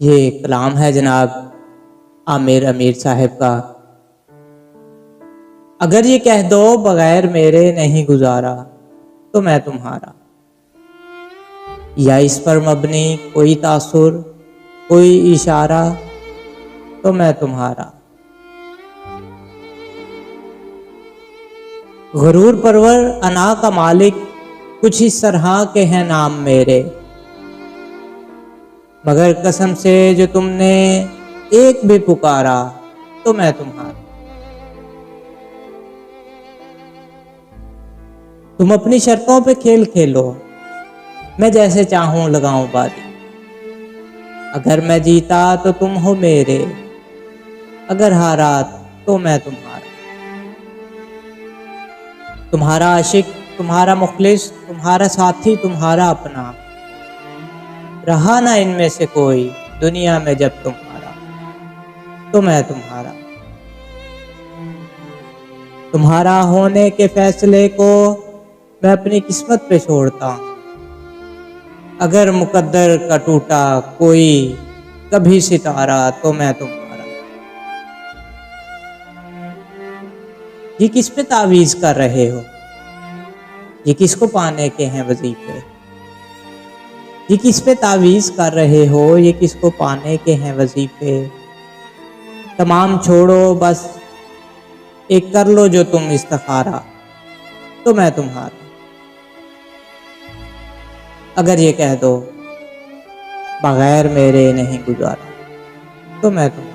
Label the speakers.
Speaker 1: ये कलाम है जनाब आमिर अमीर साहब का। अगर ये कह दो बगैर मेरे नहीं गुजारा तो मैं तुम्हारा, या इस पर मबनी कोई तासुर कोई इशारा तो मैं तुम्हारा। गुरूर परवर अना का मालिक कुछ इस तरह के हैं नाम मेरे, मगर कसम से जो तुमने एक भी पुकारा तो मैं तुम्हारा। तुम अपनी शर्तों पे खेल खेलो, मैं जैसे चाहूं लगाऊं बाजी। अगर मैं जीता तो तुम हो मेरे, अगर हारा तो मैं तुम्हारा। तुम्हारा आशिक तुम्हारा मुखलिस तुम्हारा साथी तुम्हारा अपना, रहा ना इनमें से कोई दुनिया में जब तुम्हारा तो मैं तुम्हारा। तुम्हारा होने के फैसले को मैं अपनी किस्मत पे छोड़ता हूं। अगर मुकद्दर का टूटा कोई कभी सितारा तो मैं तुम्हारा। ये किस पे तावीज़ कर रहे हो, ये किसको पाने के हैं वजीफे। ये किस पे तावीज़ कर रहे हो, ये किसको पाने के हैं वजीफे। तमाम छोड़ो बस एक कर लो जो तुम इस्तिखारा तो मैं तुम्हारा। अगर ये कह दो बगैर मेरे नहीं गुजारा तो मैं तुम्हारा।